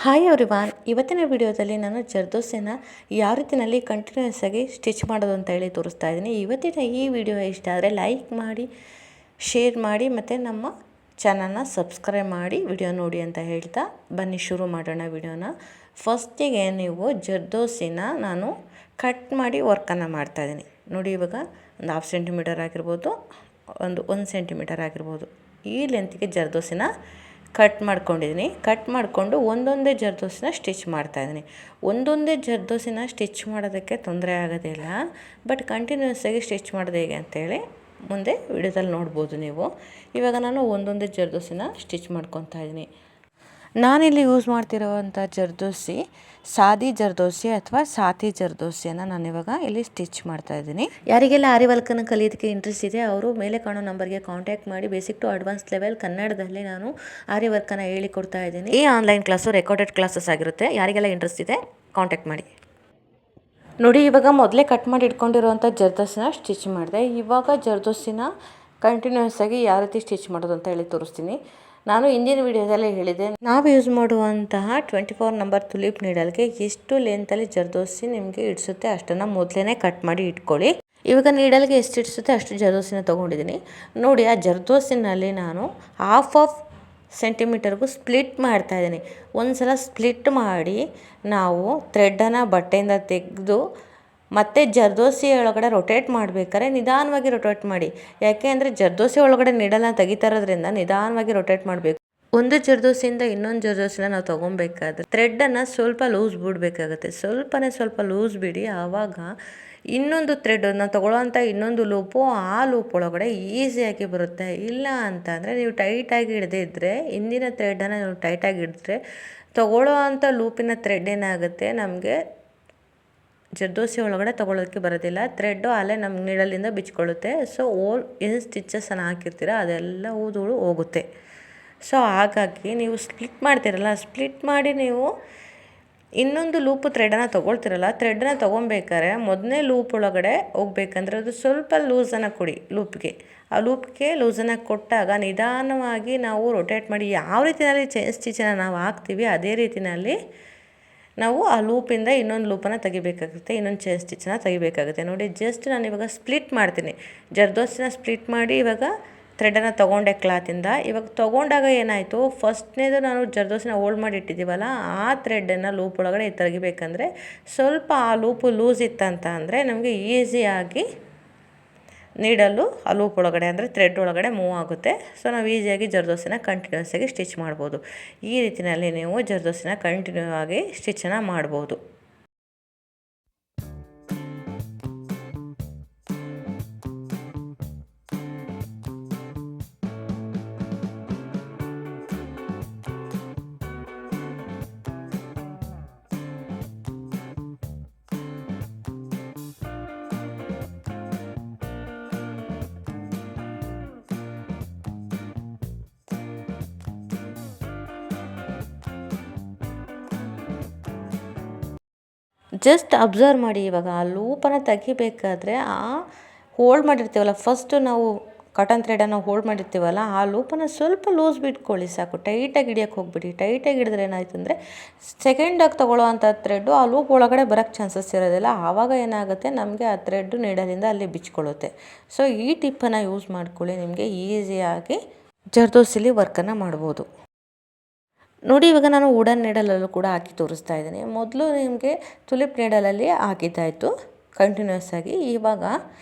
Hi everyone, ಇವತ್ತಿನ ವಿಡಿಯೋದಲ್ಲಿ ನಾನು ಜರ್ದೋಸಿನ ಯಾವ ರೀತಿಯಲ್ಲಿ ಕಂಟಿನ್ಯೂಸ್ ಆಗಿ ಸ್ಟಿಚ್ ಮಾಡೋದು ಅಂತ ಹೇಳಿ ತೋರಿಸ್ತಾ ಇದ್ದೀನಿ. ಇವತ್ತಿನ ಈ ವಿಡಿಯೋ ಇಷ್ಟ ಆದರೆ ಲೈಕ್ ಮಾಡಿ, ಶೇರ್ ಮಾಡಿ ಮತ್ತು ನಮ್ಮ ಚಾನಲ್ನ ಸಬ್ಸ್ಕ್ರೈಬ್ ಮಾಡಿ ವಿಡಿಯೋ ನೋಡಿ ಅಂತ ಹೇಳ್ತಾ ಬನ್ನಿ ಶುರು ಮಾಡೋಣ ವಿಡಿಯೋನ. ಫಸ್ಟಿಗೆ ನೀವು ಜರ್ದೋಸಿನ ನಾನು ಕಟ್ ಮಾಡಿ ವರ್ಕನ್ನು ಮಾಡ್ತಾಯಿದ್ದೀನಿ ನೋಡಿ. ಇವಾಗ ಒಂದು 1/2 ಸೆಂಟಿಮೀಟರ್ ಆಗಿರ್ಬೋದು, ಒಂದು ಸೆಂಟಿಮೀಟರ್ ಆಗಿರ್ಬೋದು, ಈ ಲೆಂತ್ಗೆ ಜರ್ದೋಸಿನ ಕಟ್ ಮಾಡ್ಕೊಂಡಿದ್ದೀನಿ. ಕಟ್ ಮಾಡಿಕೊಂಡು ಒಂದೊಂದೇ ಜರ್ದೋಸಿನ ಸ್ಟಿಚ್ ಮಾಡ್ತಾಯಿದ್ದೀನಿ. ಒಂದೊಂದೇ ಜರ್ದೋಸಿನ ಸ್ಟಿಚ್ ಮಾಡೋದಕ್ಕೆ ತೊಂದರೆ ಆಗೋದಿಲ್ಲ, ಬಟ್ ಕಂಟಿನ್ಯೂಸ್ ಆಗಿ ಸ್ಟಿಚ್ ಮಾಡೋದು ಹೇಗೆ ಅಂತೇಳಿ ಮುಂದೆ ವಿಡಿಯೋದಲ್ಲಿ ನೋಡ್ಬೋದು ನೀವು. ಇವಾಗ ನಾನು ಒಂದೊಂದೇ ಜರ್ದೋಸಿನ ಸ್ಟಿಚ್ ಮಾಡ್ಕೊತಾ ಇದ್ದೀನಿ. ನಾನಿಲ್ಲಿ ಯೂಸ್ ಮಾಡ್ತಿರೋವಂಥ ಜರ್ದೋಸಿ ಸಾದಿ ಜರ್ದೋಸಿ ಅಥವಾ ಸಾತಿ ಜರ್ದೋಸಿಯನ್ನು ನಾನಿವಾಗ ಇಲ್ಲಿ ಸ್ಟಿಚ್ ಮಾಡ್ತಾಯಿದ್ದೀನಿ. ಯಾರಿಗೆಲ್ಲ ಆರಿ ವರ್ಕನ್ನು ಕಲಿಯೋದಕ್ಕೆ ಇಂಟ್ರೆಸ್ಟ್ ಇದೆ ಅವರು ಮೇಲೆ ಕಾಣೋ ನಂಬರ್ಗೆ ಕಾಂಟ್ಯಾಕ್ಟ್ ಮಾಡಿ. ಬೇಸಿಕ್ ಟು ಅಡ್ವಾನ್ಸ್ ಲೆವೆಲ್ ಕನ್ನಡದಲ್ಲಿ ನಾನು ಆರಿ ವರ್ಕನ್ನು ಹೇಳಿಕೊಡ್ತಾ ಇದ್ದೀನಿ. ಈ ಆನ್ಲೈನ್ ಕ್ಲಾಸು ರೆಕಾರ್ಡೆಡ್ ಕ್ಲಾಸಸ್ ಆಗಿರುತ್ತೆ. ಯಾರಿಗೆಲ್ಲ ಇಂಟ್ರೆಸ್ಟ್ ಇದೆ ಕಾಂಟ್ಯಾಕ್ಟ್ ಮಾಡಿ. ನೋಡಿ, ಇವಾಗ ಮೊದಲೇ ಕಟ್ ಮಾಡಿ ಇಟ್ಕೊಂಡಿರುವಂಥ ಜರ್ದೋಸಿನ ಸ್ಟಿಚ್ ಮಾಡಿದೆ. ಇವಾಗ ಜರ್ದೋಸಿನ ಕಂಟಿನ್ಯೂಸ್ ಆಗಿ ಯಾವ ರೀತಿ ಸ್ಟಿಚ್ ಮಾಡೋದು ಅಂತ ಹೇಳಿ ತೋರಿಸ್ತೀನಿ. ನಾನು ಹಿಂದಿನ ವಿಡಿಯೋದಲ್ಲೇ ಹೇಳಿದೆ, ನಾವು ಯೂಸ್ ಮಾಡುವಂತಹ 24 ನಂಬರ್ ತುಲಿಪ್ ನೀಡಲ್ಗೆ ಎಷ್ಟು ಲೆಂತಲ್ಲಿ ಜರ್ದೋಸಿ ನಿಮಗೆ ಇಡಿಸುತ್ತೆ ಅಷ್ಟನ್ನು ಮೊದಲೇ ಕಟ್ ಮಾಡಿ ಇಟ್ಕೊಳ್ಳಿ. ಇವಾಗ ನೀಡಲ್ಗೆ ಎಷ್ಟು ಇಡಿಸುತ್ತೆ ಅಷ್ಟು ಜರ್ದೋಸಿನ ತೊಗೊಂಡಿದ್ದೀನಿ. ನೋಡಿ, ಆ ಜರ್ದೋಸಿನಲ್ಲಿ ನಾನು 1/2 ಸೆಂಟಿಮೀಟರ್ಗೂ ಸ್ಪ್ಲಿಟ್ ಮಾಡ್ತಾಯಿದ್ದೀನಿ. ಒಂದು ಸಲ ಸ್ಪ್ಲಿಟ್ ಮಾಡಿ ನಾವು ಥ್ರೆಡ್ಡನ್ನು ಬಟ್ಟೆಯಿಂದ ತೆಗೆದು ಮತ್ತು ಜರ್ದೋಸಿ ಒಳಗಡೆ ರೊಟೇಟ್ ಮಾಡಬೇಕಾದ್ರೆ ನಿಧಾನವಾಗಿ ರೊಟೇಟ್ ಮಾಡಿ. ಯಾಕೆ ಅಂದರೆ ಜರ್ದೋಸಿ ಒಳಗಡೆ ನೀಡಲ್ನ ತೆಗಿತಾ ಇರೋದ್ರಿಂದ ನಿಧಾನವಾಗಿ ರೊಟೇಟ್ ಮಾಡಬೇಕು. ಒಂದು ಜರ್ದೋಸಿಯಿಂದ ಇನ್ನೊಂದು ಜರ್ದೋಸಿನ ನಾವು ತೊಗೊಬೇಕಾದ್ರೆ ಥ್ರೆಡ್ಡನ್ನು ಸ್ವಲ್ಪ ಲೂಸ್ ಬಿಡಬೇಕಾಗುತ್ತೆ. ಸ್ವಲ್ಪ ಲೂಸ್ ಬಿಡಿ, ಆವಾಗ ಇನ್ನೊಂದು ಥ್ರೆಡನ್ನು ತೊಗೊಳ್ಳೋವಂಥ ಇನ್ನೊಂದು ಲೂಪು ಆ ಲೂಪ್ ಒಳಗಡೆ ಈಸಿಯಾಗಿ ಬರುತ್ತೆ. ಇಲ್ಲ ಅಂತಂದರೆ ನೀವು ಟೈಟಾಗಿ ಹಿಡದೇ ಇದ್ದರೆ, ಹಿಂದಿನ ಥ್ರೆಡನ್ನು ನೀವು ಟೈಟಾಗಿ ಹಿಡಿದ್ರೆ ತೊಗೊಳ್ಳೋ ಅಂಥ ಲೂಪಿನ ಥ್ರೆಡ್ ಏನಾಗುತ್ತೆ, ನಮಗೆ ಜರ್ದೋಸಿ ಒಳಗಡೆ ತೊಗೊಳೋದಕ್ಕೆ ಬರೋದಿಲ್ಲ. ಥ್ರೆಡ್ಡು ಅಲ್ಲೇ ನಮ್ಮ ನೀಡಲಿಂದ ಬಿಚ್ಕೊಳ್ಳುತ್ತೆ. ಸೊ ಏನು ಸ್ಟಿಚಸನ್ನು ಹಾಕಿರ್ತೀರ ಅದೆಲ್ಲ ಊದುಳು ಹೋಗುತ್ತೆ. ಸೊ ಹಾಗಾಗಿ ನೀವು ಸ್ಪ್ಲಿಟ್ ಮಾಡ್ತೀರಲ್ಲ, ಸ್ಪ್ಲಿಟ್ ಮಾಡಿ ನೀವು ಇನ್ನೊಂದು ಲೂಪು ಥ್ರೆಡನ್ನು ತೊಗೊಳ್ತಿರಲ್ಲ, ಥ್ರೆಡನ್ನ ತೊಗೊಬೇಕಾದ್ರೆ ಮೊದಲನೇ ಲೂಪ್ ಒಳಗಡೆ ಹೋಗ್ಬೇಕಂದ್ರೆ ಅದು ಸ್ವಲ್ಪ ಲೂಸನ್ನು ಕೊಡಿ. ಆ ಲೂಪ್ಗೆ ಲೂಸನ್ನು ಕೊಟ್ಟಾಗ ನಿಧಾನವಾಗಿ ನಾವು ರೊಟೇಟ್ ಮಾಡಿ ಯಾವ ರೀತಿಯಲ್ಲಿ ಚೈನ್ ಸ್ಟಿಚನ್ನು ನಾವು ಹಾಕ್ತೀವಿ ಅದೇ ರೀತಿಯಲ್ಲಿ ನಾವು ಆ ಲೂಪಿಂದ ಇನ್ನೊಂದು ಲೂಪನ್ನು ತೆಗಿಬೇಕಾಗುತ್ತೆ, ಇನ್ನೊಂದು ಚೈನ್ ಸ್ಟಿಚನ್ನು ತೆಗಿಬೇಕಾಗುತ್ತೆ. ನೋಡಿ, ಜಸ್ಟ್ ನಾನು ಇವಾಗ ಸ್ಪ್ಲಿಟ್ ಮಾಡ್ತೀನಿ. ಜರ್ದೋಸಿನ ಸ್ಪ್ಲಿಟ್ ಮಾಡಿ ಇವಾಗ ಥ್ರೆಡನ್ನು ತೊಗೊಂಡೆ ಕ್ಲಾತಿಂದ. ಇವಾಗ ತೊಗೊಂಡಾಗ ಏನಾಯಿತು, ಫಸ್ಟ್ನೇದು ನಾನು ಜರ್ದೋಸಿನ ಹೋಲ್ಡ್ ಮಾಡಿ ಇಟ್ಟಿದ್ದೀವಲ್ಲ ಆ ಥ್ರೆಡನ್ನು ಲೂಪ್ ಒಳಗಡೆ ತೆಗಿಬೇಕಂದ್ರೆ ಸ್ವಲ್ಪ ಆ ಲೂಪು ಲೂಸ್ ಇತ್ತಂತ ಅಂದರೆ ನಮಗೆ ಈಸಿಯಾಗಿ ನೀಡಲು ಆ ಲೂಪ್ ಒಳಗಡೆ ಅಂದರೆ ಥ್ರೆಡ್ ಒಳಗಡೆ ಮೂವ್ ಆಗುತ್ತೆ. ಸೊ ನಾವು ಈಸಿಯಾಗಿ ಜರ್ದೋಸಿನ ಕಂಟಿನ್ಯೂಸ್ ಆಗಿ ಸ್ಟಿಚ್ ಮಾಡ್ಬೋದು. ಈ ರೀತಿಯಲ್ಲಿ ನೀವು ಜರ್ದೋಸಿನ ಕಂಟಿನ್ಯೂ ಆಗಿ ಸ್ಟಿಚನ್ನು ಮಾಡ್ಬೋದು. ಜಸ್ಟ್ ಅಬ್ಸರ್ವ್ ಮಾಡಿ, ಇವಾಗ ಆ ಲೂಪನ್ನು ತೆಗಿಬೇಕಾದ್ರೆ ಆ ಹೋಲ್ಡ್ ಮಾಡಿರ್ತೀವಲ್ಲ, ಫಸ್ಟು ನಾವು ಕಾಟನ್ ಥ್ರೆಡನ್ನು ಹೋಲ್ಡ್ ಮಾಡಿರ್ತೀವಲ್ಲ ಆ ಲೂಪನ್ನು ಸ್ವಲ್ಪ ಲೂಸ್ ಬಿಟ್ಕೊಳ್ಳಿ ಸಾಕು. ಟೈಟಾಗಿ ಹಿಡಿಯೋಕ್ಕೆ ಹೋಗ್ಬಿಡಿ. ಟೈಟಾಗಿ ಹಿಡಿದ್ರೆ ಏನಾಯ್ತು ಅಂದರೆ ಸೆಕೆಂಡಾಗಿ ತೊಗೊಳ್ಳೋ ಅಂಥ ಥ್ರೆಡ್ಡು ಆ ಲೂಪ್ ಒಳಗಡೆ ಬರೋಕ್ಕೆ ಚಾನ್ಸಸ್ ಇರೋದಿಲ್ಲ. ಆವಾಗ ಏನಾಗುತ್ತೆ, ನಮಗೆ ಆ ಥ್ರೆಡ್ಡು ನೀಡಲಿಂದ ಅಲ್ಲಿ ಬಿಚ್ಕೊಳ್ಳುತ್ತೆ. ಸೊ ಈ ಟಿಪ್ಪನ್ನು ಯೂಸ್ ಮಾಡ್ಕೊಳ್ಳಿ, ನಿಮಗೆ ಈಸಿಯಾಗಿ ಜರ್ದೋಸಿಲಿ ವರ್ಕನ್ನು ಮಾಡ್ಬೋದು. ನೋಡಿ, ಇವಾಗ ನಾನು ವುಡನ್ ನೀಡಲಲ್ಲೂ ಕೂಡ ಹಾಕಿ ತೋರಿಸ್ತಾ ಇದ್ದೀನಿ. ಮೊದಲು ನಿಮಗೆ ತುಲಿಪ್ ನೀಡಲಲ್ಲಿ ಹಾಕಿದ್ದಾಯಿತು ಕಂಟಿನ್ಯೂಸ್ ಆಗಿ. ಇವಾಗ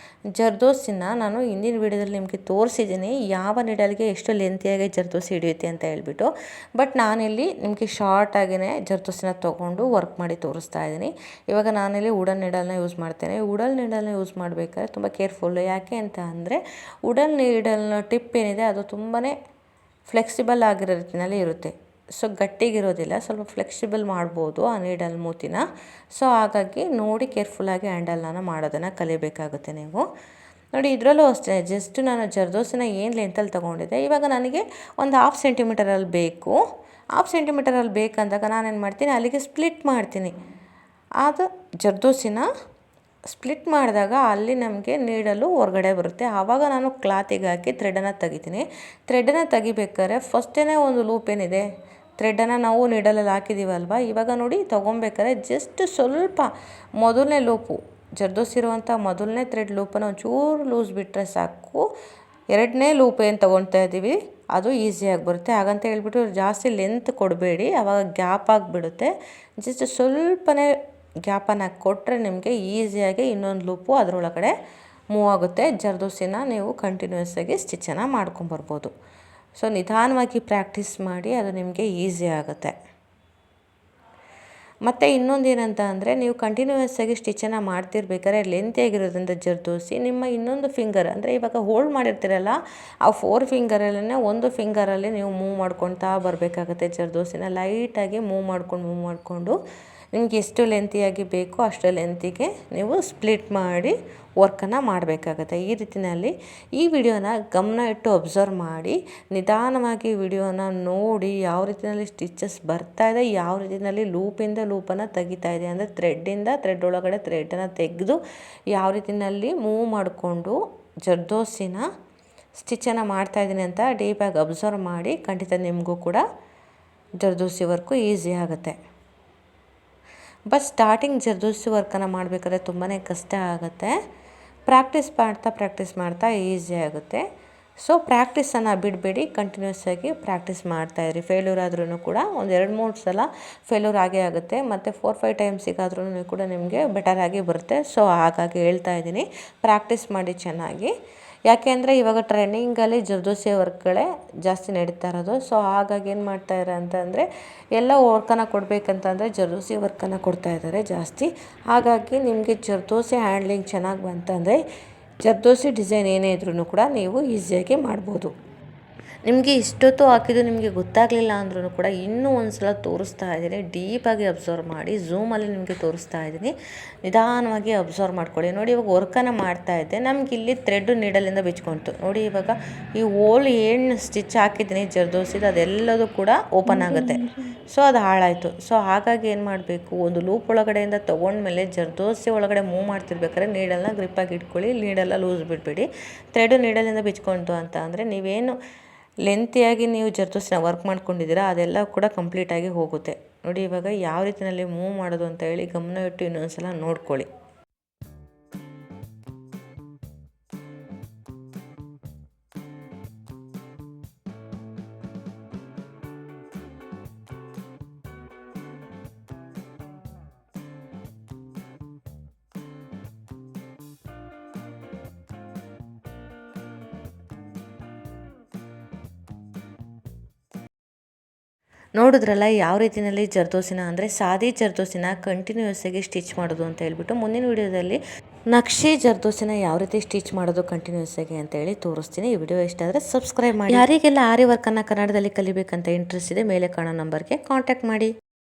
ಜರ್ದೋಸಿನ ನಾನು ಹಿಂದಿನ ವೀಡಿಯೋದಲ್ಲಿ ನಿಮಗೆ ತೋರಿಸಿದ್ದೀನಿ ಯಾವ ನೀಡಲ್ಗೆ ಎಷ್ಟು ಲೆಂತಿಯಾಗಿ ಜರ್ದೋಸಿ ಹಿಡಿಯುತ್ತೆ ಅಂತ ಹೇಳ್ಬಿಟ್ಟು. ಬಟ್ ನಾನಿಲ್ಲಿ ನಿಮಗೆ ಶಾರ್ಟಾಗಿಯೇ ಜರ್ದೋಸಿನ ತೊಗೊಂಡು ವರ್ಕ್ ಮಾಡಿ ತೋರಿಸ್ತಾ ಇದ್ದೀನಿ. ಇವಾಗ ನಾನಿಲ್ಲಿ ವುಡನ್ ನೀಡಲ್ನ ಯೂಸ್ ಮಾಡ್ತೇನೆ. ವುಡನ್ ನೀಡಲ್ನ ಯೂಸ್ ಮಾಡಬೇಕಾದ್ರೆ ತುಂಬ ಕೇರ್ಫುಲ್ಲು. ಯಾಕೆ ಅಂತ ಅಂದರೆ ವುಡನ್ ನೀಡಲ್ನ ಟಿಪ್ ಏನಿದೆ ಅದು ತುಂಬಾ ಫ್ಲೆಕ್ಸಿಬಲ್ ಆಗಿರೋ ರೀತಿಯಲ್ಲಿ ಇರುತ್ತೆ. ಸೊ ಗಟ್ಟಿಗಿರೋದಿಲ್ಲ, ಸ್ವಲ್ಪ ಫ್ಲೆಕ್ಸಿಬಲ್ ಮಾಡ್ಬೋದು ಆ ನೀಡಲ್ ಮೂತಿನ. ಸೊ ಹಾಗಾಗಿ ನೋಡಿ ಕೇರ್ಫುಲ್ಲಾಗಿ ಹ್ಯಾಂಡಲ್ನ ಮಾಡೋದನ್ನು ಕಲಿಬೇಕಾಗುತ್ತೆ ನೀವು. ನೋಡಿ, ಇದರಲ್ಲೂ ಅಷ್ಟೇ ಜಸ್ಟ್ ನಾನು ಜರ್ದೋಸಿನ ಏನು ಲೆಂತಲ್ಲಿ ತೊಗೊಂಡಿದ್ದೆ. ಇವಾಗ ನನಗೆ ಒಂದು 1/2 ಸೆಂಟಿಮೀಟರಲ್ಲಿ ಬೇಕು. 1/2 ಸೆಂಟಿಮೀಟರಲ್ಲಿ ಬೇಕಂದಾಗ ನಾನೇನು ಮಾಡ್ತೀನಿ, ಅಲ್ಲಿಗೆ ಸ್ಪ್ಲಿಟ್ ಮಾಡ್ತೀನಿ. ಅದು ಜರ್ದೋಸಿನ ಸ್ಪ್ಲಿಟ್ ಮಾಡಿದಾಗ ಅಲ್ಲಿ ನಮಗೆ ನೀಡಲು ಹೊರಗಡೆ ಬರುತ್ತೆ. ಆವಾಗ ನಾನು ಕ್ಲಾತಿಗೆ ಹಾಕಿ ಥ್ರೆಡನ್ನು ತೆಗಿತೀನಿ. ಥ್ರೆಡನ್ನು ತೆಗಿಬೇಕಾದ್ರೆ ಫಸ್ಟೇ ಒಂದು ಲೂಪ್ ಏನಿದೆ ಥ್ರೆಡನ್ನು ನಾವು ನೀಡಲಲ್ಲಿ ಹಾಕಿದ್ದೀವಲ್ವ, ಇವಾಗ ನೋಡಿ ತೊಗೊಬೇಕಾದ್ರೆ ಜಸ್ಟ್ ಸ್ವಲ್ಪ ಮೊದಲನೇ ಲೂಪು ಜರ್ದೋಸಿರುವಂಥ ಮೊದಲನೇ ಥ್ರೆಡ್ ಲೂಪನ್ನು ಒಂಚೂರು ಲೂಸ್ ಬಿಟ್ಟರೆ ಸಾಕು. ಎರಡನೇ ಲೂಪ್ ಏನು ತೊಗೊಳ್ತಾ ಇದ್ದೀವಿ ಅದು ಈಸಿಯಾಗಿ ಬರುತ್ತೆ. ಹಾಗಂತ ಹೇಳ್ಬಿಟ್ಟು ಜಾಸ್ತಿ ಲೆಂತ್ ಕೊಡಬೇಡಿ, ಆವಾಗ ಗ್ಯಾಪ್ ಆಗಿಬಿಡುತ್ತೆ. ಜಸ್ಟ್ ಸ್ವಲ್ಪನೇ ಗ್ಯಾಪನ್ನು ಕೊಟ್ಟರೆ ನಿಮಗೆ ಈಸಿಯಾಗಿ ಇನ್ನೊಂದು ಲೂಪು ಅದರೊಳಗಡೆ ಮೂವ್ ಆಗುತ್ತೆ. ಜರ್ದೋಸಿನ ನೀವು ಕಂಟಿನ್ಯೂಸ್ ಆಗಿ ಸ್ಟಿಚ್ಚನ್ನು ಮಾಡ್ಕೊಂಬರ್ಬೋದು. ಸೊ ನಿಧಾನವಾಗಿ ಪ್ರಾಕ್ಟೀಸ್ ಮಾಡಿ, ಅದು ನಿಮಗೆ ಈಸಿ ಆಗುತ್ತೆ. ಮತ್ತು ಇನ್ನೊಂದು ಏನಂತ ಅಂದರೆ, ನೀವು ಕಂಟಿನ್ಯೂಯಸ್ ಆಗಿ ಸ್ಟಿಚ್ಚನ್ನು ಮಾಡ್ತಿರ್ಬೇಕಾದ್ರೆ ಲೆಂತಿಯಾಗಿರೋದ್ರಿಂದ ಜರ್ದೋಸಿ ನಿಮ್ಮ ಇನ್ನೊಂದು ಫಿಂಗರ್ ಅಂದರೆ ಇವಾಗ ಹೋಲ್ಡ್ ಮಾಡಿರ್ತೀರಲ್ಲ, ಆ 4 ಫಿಂಗರಲ್ಲೇ ಒಂದು ಫಿಂಗರಲ್ಲಿ ನೀವು ಮೂವ್ ಮಾಡ್ಕೊಳ್ತಾ ಬರಬೇಕಾಗುತ್ತೆ. ಜರ್ದೋಸಿನ ಲೈಟಾಗಿ ಮೂವ್ ಮಾಡಿಕೊಂಡು ನಿಮಗೆ ಎಷ್ಟು ಲೆಂತಿಯಾಗಿ ಬೇಕೋ ಅಷ್ಟು ಲೆಂತಿಗೆ ನೀವು ಸ್ಪ್ಲಿಟ್ ಮಾಡಿ ವರ್ಕನ್ನು ಮಾಡಬೇಕಾಗತ್ತೆ. ಈ ರೀತಿಯಲ್ಲಿ ಈ ವಿಡಿಯೋನ ಗಮನ ಇಟ್ಟು ಅಬ್ಸರ್ವ್ ಮಾಡಿ, ನಿಧಾನವಾಗಿ ವಿಡಿಯೋನ ನೋಡಿ ಯಾವ ರೀತಿಯಲ್ಲಿ ಸ್ಟಿಚಸ್ ಬರ್ತಾಯಿದೆ, ಯಾವ ರೀತಿಯಲ್ಲಿ ಲೂಪಿಂದ ಲೂಪನ್ನು ತೆಗಿತಾ ಇದೆ ಅಂದರೆ ಥ್ರೆಡ್ಡಿಂದ ಥ್ರೆಡ್ ಒಳಗಡೆ ಥ್ರೆಡನ್ನು ತೆಗೆದು ಯಾವ ರೀತಿಯಲ್ಲಿ ಮೂವ್ ಮಾಡಿಕೊಂಡು ಜರ್ದೋಸಿನ ಸ್ಟಿಚ್ಚನ್ನು ಮಾಡ್ತಾಯಿದ್ದೀನಿ ಅಂತ ಡೀಪಾಗಿ ಅಬ್ಸರ್ವ್ ಮಾಡಿ. ಖಂಡಿತ ನಿಮಗೂ ಕೂಡ ಜರ್ದೋಸಿ ವರ್ಕು ಈಸಿ ಆಗುತ್ತೆ. ಬಟ್ ಸ್ಟಾರ್ಟಿಂಗ್ ಜರ್ದೋಸಿ ವರ್ಕನ್ನು ಮಾಡಬೇಕಾದ್ರೆ ತುಂಬಾ ಕಷ್ಟ ಆಗುತ್ತೆ. ಪ್ರಾಕ್ಟೀಸ್ ಮಾಡ್ತಾ ಈಸಿ ಆಗುತ್ತೆ. ಸೊ ಪ್ರಾಕ್ಟೀಸನ್ನು ಬಿಡಬೇಡಿ, ಕಂಟಿನ್ಯೂಸ್ ಆಗಿ ಪ್ರಾಕ್ಟೀಸ್ ಮಾಡ್ತಾಯಿರಿ. ಫೇಲ್ಯೂರ್ ಆದ್ರೂ ಕೂಡ ಒಂದು 2-3 ಸಲ ಫೇಲ್ಯೂರ್ ಆಗೇ ಆಗುತ್ತೆ, ಮತ್ತು 4-5 ಟೈಮ್ಸಿಗಾದ್ರೂ ಕೂಡ ನಿಮಗೆ ಬೆಟರಾಗಿ ಬರುತ್ತೆ. ಸೊ ಹಾಗಾಗಿ ಹೇಳ್ತಾ ಇದ್ದೀನಿ, ಪ್ರಾಕ್ಟೀಸ್ ಮಾಡಿ ಚೆನ್ನಾಗಿ. ಯಾಕೆ ಅಂದರೆ ಇವಾಗ ಟ್ರೆಂಡಿಂಗಲ್ಲಿ ಜರ್ದೋಸಿ ವರ್ಕ್ಗಳೇ ಜಾಸ್ತಿ ನಡೀತಾ ಇರೋದು. ಸೊ ಹಾಗಾಗಿ ಏನು ಮಾಡ್ತಾಯಿದ್ದಾರೆ ಅಂತಂದರೆ, ಎಲ್ಲ ವರ್ಕನ್ನು ಕೊಡಬೇಕಂತಂದರೆ ಜರ್ದೋಸಿ ವರ್ಕನ್ನು ಕೊಡ್ತಾಯಿದ್ದಾರೆ ಜಾಸ್ತಿ. ಹಾಗಾಗಿ ನಿಮಗೆ ಜರ್ದೋಸಿ ಹ್ಯಾಂಡ್ಲಿಂಗ್ ಚೆನ್ನಾಗಿ ಬಂತಂದರೆ ಜರ್ದೋಸಿ ಡಿಸೈನ್ ಏನೇ ಇದ್ರೂ ಕೂಡ ನೀವು ಈಸಿಯಾಗಿ ಮಾಡ್ಬೋದು. ನಿಮಗೆ ಇಷ್ಟೊತ್ತು ಹಾಕಿದ್ದು ನಿಮಗೆ ಗೊತ್ತಾಗಲಿಲ್ಲ ಅಂದ್ರೂ ಕೂಡ ಇನ್ನೂ ಒಂದು ಸಲ ತೋರಿಸ್ತಾ ಇದ್ದೀನಿ. ಡೀಪಾಗಿ ಅಬ್ಸರ್ವ್ ಮಾಡಿ, ಝೂಮಲ್ಲಿ ನಿಮಗೆ ತೋರಿಸ್ತಾ ಇದ್ದೀನಿ. ನಿಧಾನವಾಗಿ ಅಬ್ಸರ್ವ್ ಮಾಡ್ಕೊಳ್ಳಿ. ನೋಡಿ, ಇವಾಗ ವರ್ಕನ್ನು ಮಾಡ್ತಾಯಿದ್ದೆ, ನಮ್ಗೆ ಇಲ್ಲಿ ಥ್ರೆಡ್ ನೀಡಲಿಂದ ಬಿಚ್ಕೊಂತು. ನೋಡಿ, ಇವಾಗ ಈ ಹೋಲ್ ಏನು ಸ್ಟಿಚ್ ಹಾಕಿದ್ದೀನಿ ಜರ್ದೋಸಿದು ಅದೆಲ್ಲದೂ ಕೂಡ ಓಪನ್ ಆಗುತ್ತೆ. ಸೊ ಅದು ಹಾಳಾಯಿತು. ಸೊ ಹಾಗಾಗಿ ಏನು ಮಾಡಬೇಕು, ಒಂದು ಲೂಪ್ ಒಳಗಡೆಯಿಂದ ತೊಗೊಂಡ್ಮೇಲೆ ಜರ್ದೋಸಿ ಒಳಗಡೆ ಮೂವ್ ಮಾಡ್ತಿರ್ಬೇಕಾದ್ರೆ ನೀಡಲ್ನ ಗ್ರಿಪ್ಪಾಗಿ ಇಟ್ಕೊಳ್ಳಿ. ನೀಡೆಲ್ಲ ಲೂಸ್ ಬಿಡಬೇಡಿ. ಥ್ರೆಡ್ ನೀಡಲಿಂದ ಬಿಚ್ಕೊಂತು ಅಂತ ಅಂದರೆ ನೀವೇನು ಲೆಂತಿಯಾಗಿ ನೀವು ಜರ್ದೋಸಿನ ವರ್ಕ್ ಮಾಡ್ಕೊಂಡಿದ್ದೀರಾ ಅದೆಲ್ಲ ಕೂಡ ಕಂಪ್ಲೀಟಾಗಿ ಹೋಗುತ್ತೆ. ನೋಡಿ, ಇವಾಗ ಯಾವ ರೀತಿಯಲ್ಲಿ ಮೂವ್ ಮಾಡೋದು ಅಂತ ಹೇಳಿ ಗಮನ ಇಟ್ಟು ಇನ್ನೊಂದು ಸಲ ನೋಡ್ಕೊಳ್ಳಿ. ನೋಡಿದ್ರಲ್ಲ ಯಾವ ರೀತಿಯಲ್ಲಿ ಜರ್ದೋಸಿನ ಅಂದರೆ ಸಾದಿ ಜರ್ದೋಸಿನ ಕಂಟಿನ್ಯೂಸ್ ಆಗಿ ಸ್ಟಿಚ್ ಮಾಡೋದು ಅಂತ ಹೇಳ್ಬಿಟ್ಟು. ಮುಂದಿನ ವಿಡಿಯೋದಲ್ಲಿ ನಕ್ಷೆ ಜರ್ದೋಸಿನ ಯಾವ ರೀತಿ ಸ್ಟಿಚ್ ಮಾಡೋದು ಕಂಟಿನ್ಯೂಸ್ ಆಗಿ ಅಂತ ಹೇಳಿ ತೋರಿಸ್ತೀನಿ. ಈ ವಿಡಿಯೋ ಇಷ್ಟ ಆದರೆ ಸಬ್ಸ್ಕ್ರೈಬ್ ಮಾಡಿ. ಯಾರಿಗೆಲ್ಲ ಆರಿ ವರ್ಕನ್ನು ಕನ್ನಡದಲ್ಲಿ ಕಲಿಬೇಕಂತ ಇಂಟ್ರೆಸ್ಟ್ ಇದೆ, ಮೇಲೆ ಕಾಣೋ ನಂಬರ್ಗೆ ಕಾಂಟ್ಯಾಕ್ಟ್ ಮಾಡಿ.